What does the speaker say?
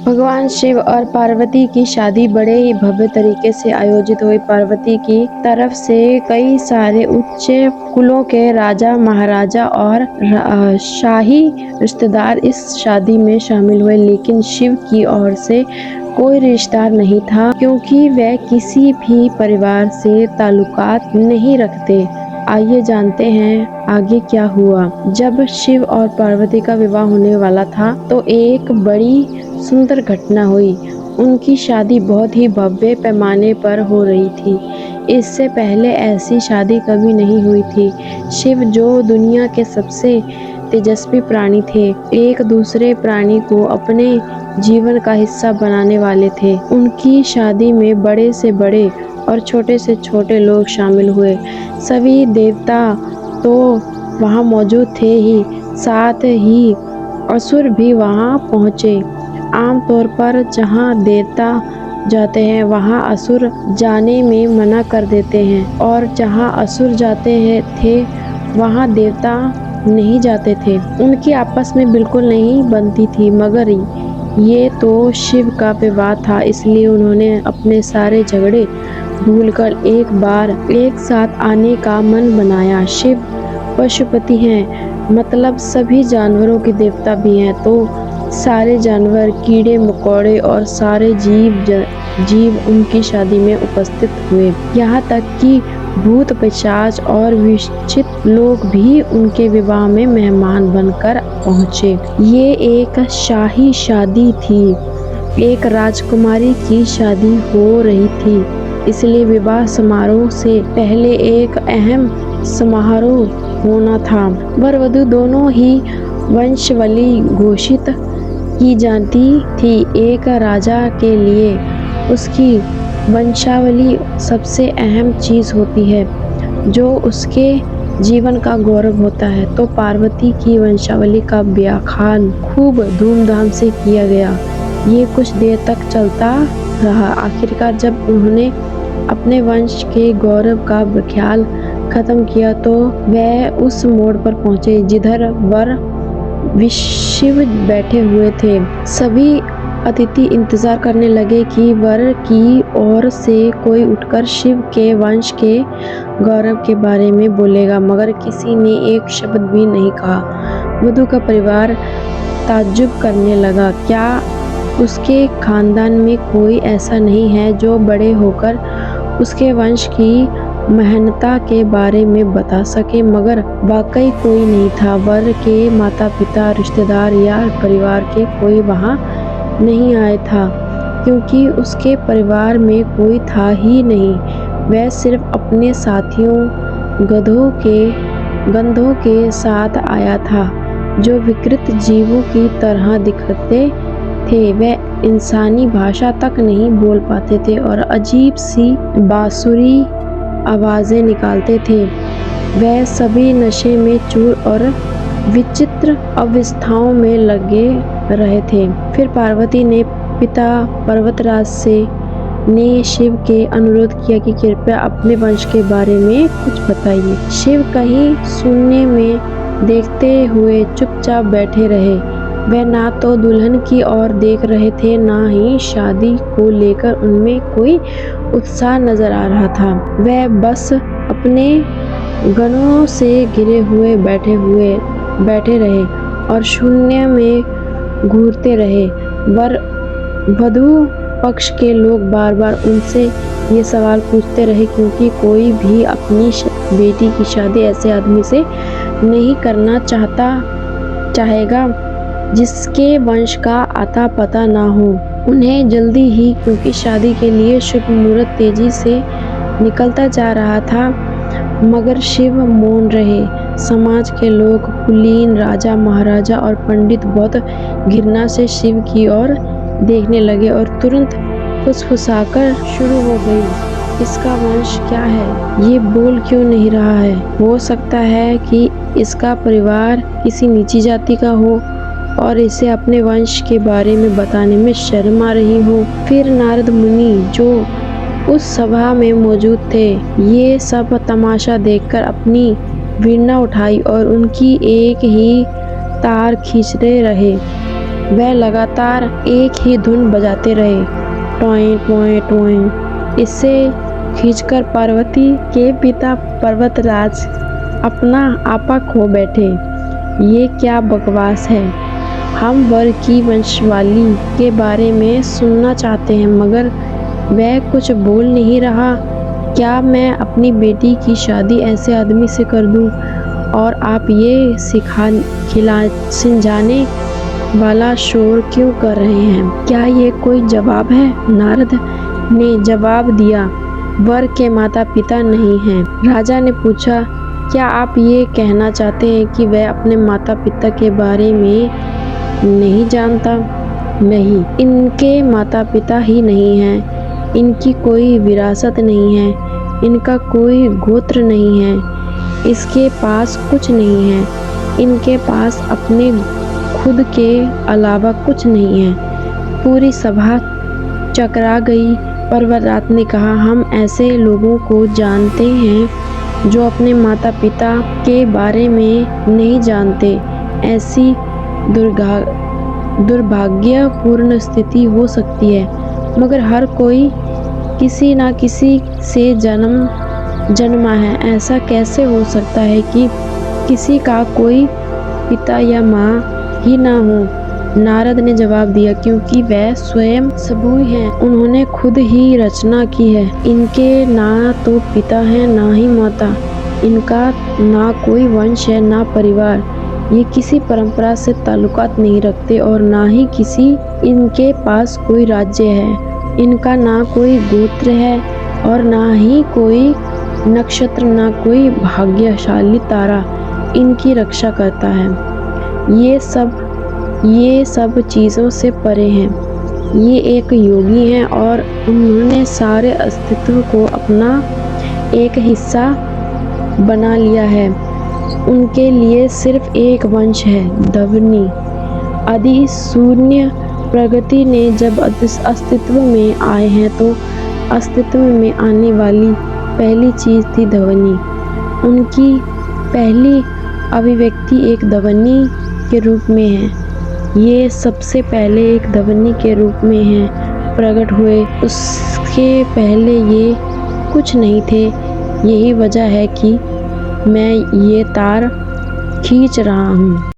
भगवान शिव और पार्वती की शादी बड़े ही भव्य तरीके से आयोजित हुई। पार्वती की तरफ से कई सारे उच्च कुलों के राजा महाराजा और शाही रिश्तेदार इस शादी में शामिल हुए, लेकिन शिव की ओर से कोई रिश्तेदार नहीं था, क्योंकि वह किसी भी परिवार से ताल्लुकात नहीं रखते। आइए जानते हैं आगे क्या हुआ। जब शिव और पार्वती का विवाह होने वाला था तो एक बड़ी सुंदर घटना हुई। उनकी शादी बहुत ही भव्य पैमाने पर हो रही थी। इससे पहले ऐसी शादी कभी नहीं हुई थी। शिव, जो दुनिया के सबसे तेजस्वी प्राणी थे, एक दूसरे प्राणी को अपने जीवन का हिस्सा बनाने वाले थे। उनकी शादी में बड़े से बड़े और छोटे से छोटे लोग शामिल हुए। सभी देवता तो वहाँ मौजूद थे ही, साथ ही असुर भी वहाँ पहुँचे। आमतौर पर जहाँ देवता जाते हैं वहाँ असुर जाने में मना कर देते हैं, और जहाँ असुर जाते थे वहाँ देवता नहीं जाते थे। उनकी आपस में बिल्कुल नहीं बनती थी, मगर ये तो शिव का विवाह था, इसलिए उन्होंने अपने सारे झगड़े भूलकर एक बार एक साथ आने का मन बनाया। शिव पशुपति हैं, मतलब सभी जानवरों के देवता भी हैं, तो सारे जानवर, कीड़े मकोड़े और सारे जीव उनकी शादी में उपस्थित हुए। यहाँ तक कि भूत पिशाच और विचित्र लोग भी उनके विवाह में मेहमान बनकर पहुँचे। ये एक शाही शादी थी, एक राजकुमारी की शादी हो रही थी, इसलिए विवाह समारोह से पहले एक अहम समारोह होना था। वर वधू दोनों ही वंशावली घोषित की जाती थी। एक राजा के लिए उसकी वंशावली सबसे अहम चीज होती है, जो उसके जीवन का गौरव होता है। तो पार्वती की वंशावली का व्याख्यान खूब धूमधाम से किया गया। ये कुछ देर तक चलता रहा। आखिरकार जब उन्होंने अपने वंश के गौरव का ख्याल खत्म किया तो वह उस मोड़ पर पहुंचे जिधर वर शिव बैठे हुए थे। सभी अतिथि इंतजार करने लगे कि वर की ओर से कोई उठकर शिव के वंश के गौरव के बारे में बोलेगा, मगर किसी ने एक शब्द भी नहीं कहा। वधू का परिवार ताज्जुब करने लगा। क्या उसके खानदान में कोई ऐसा नहीं है जो बड़े होकर उसके वंश की महानता के बारे में बता सके? मगर वाकई कोई नहीं था। वर के माता पिता, रिश्तेदार या परिवार के कोई वहाँ नहीं आया था, क्योंकि उसके परिवार में कोई था ही नहीं। वह सिर्फ अपने साथियों गधों के साथ आया था, जो विकृत जीवों की तरह दिखते थे। वह इंसानी भाषा तक नहीं बोल पाते थे और अजीब सी बांसुरी आवाजें निकालते थे। वह सभी नशे में चूर और विचित्र अवस्थाओं में लगे रहे थे। फिर पार्वती ने पिता पर्वतराज ने शिव के अनुरोध किया कि कृपया अपने वंश के बारे में कुछ बताइए। शिव कहीं सुनने में देखते हुए चुपचाप बैठे रहे। वह ना तो दुल्हन की ओर देख रहे थे, ना ही शादी को लेकर उनमें कोई उत्साह नजर आ रहा था। वह बस अपने गणों से घिरे हुए बैठे रहे और शून्य में घूरते रहे। वर वधू पक्ष के लोग बार बार उनसे ये सवाल पूछते रहे, क्योंकि कोई भी अपनी बेटी की शादी ऐसे आदमी से नहीं करना चाहेगा जिसके वंश का आता पता ना हो। उन्हें जल्दी ही, क्योंकि शादी के लिए शुभ मुहूर्त तेजी से निकलता जा रहा था, मगर शिव मौन रहे। समाज के लोग, कुलीन, राजा महाराजा और पंडित बहुत घृणा से शिव की ओर देखने लगे और तुरंत फुसफुसाकर शुरू हो गई, इसका वंश क्या है? ये बोल क्यों नहीं रहा है? हो सकता है कि इसका परिवार किसी नीची जाति का हो और इसे अपने वंश के बारे में बताने में शर्म आ रही हो। फिर नारद मुनि, जो उस सभा में मौजूद थे, ये सब तमाशा देखकर अपनी वीणा उठाई और उनकी एक ही तार खींचते रहे। वह लगातार एक ही धुन बजाते रहे, टॉय टॉय टॉय। इससे खींचकर पार्वती के पिता पर्वतराज अपना आपा खो बैठे। ये क्या बकवास है, हम वर की वंशावली के बारे में सुनना चाहते हैं मगर वह कुछ बोल नहीं रहा। क्या मैं अपनी बेटी की शादी ऐसे आदमी से कर दूं और आप ये समझाने वाला शोर क्यों कर रहे हैं? क्या ये कोई जवाब है? नारद ने जवाब दिया, वर के माता पिता नहीं हैं। राजा ने पूछा, क्या आप ये कहना चाहते हैं कि वह अपने माता पिता के बारे में नहीं जानता? नहीं, इनके माता पिता ही नहीं हैं, इनकी कोई विरासत नहीं है, इनका कोई गोत्र नहीं है, इसके पास कुछ नहीं है, इनके पास अपने खुद के अलावा कुछ नहीं है। पूरी सभा चकरा गई। पर्वतराज ने कहा, हम ऐसे लोगों को जानते हैं जो अपने माता पिता के बारे में नहीं जानते। ऐसी दुर्भाग्यपूर्ण स्थिति हो सकती है, मगर हर कोई किसी न किसी से जन्मा है। ऐसा कैसे हो सकता है कि किसी का कोई पिता या माँ ही ना हो? नारद ने जवाब दिया, क्योंकि वह स्वयं स्वभु हैं, उन्होंने खुद ही रचना की है। इनके ना तो पिता है ना ही माता, इनका ना कोई वंश है ना परिवार, ये किसी परंपरा से ताल्लुकात नहीं रखते और ना ही किसी इनके पास कोई राज्य है। इनका ना कोई गोत्र है और ना ही कोई नक्षत्र, ना कोई भाग्यशाली तारा इनकी रक्षा करता है। ये सब चीज़ों से परे हैं। ये एक योगी हैं और उन्होंने सारे अस्तित्व को अपना एक हिस्सा बना लिया है। उनके लिए सिर्फ एक वंश है, धवनी। आदि शून्य प्रगति ने जब अस्तित्व में आए हैं तो अस्तित्व में आने वाली पहली चीज़ थी ध्वनि। उनकी पहली अभिव्यक्ति एक ध्वनि के रूप में है। ये सबसे पहले एक ध्वनि के रूप में है प्रकट हुए, उसके पहले ये कुछ नहीं थे। यही वजह है कि मैं ये तार खींच रहा हूँ।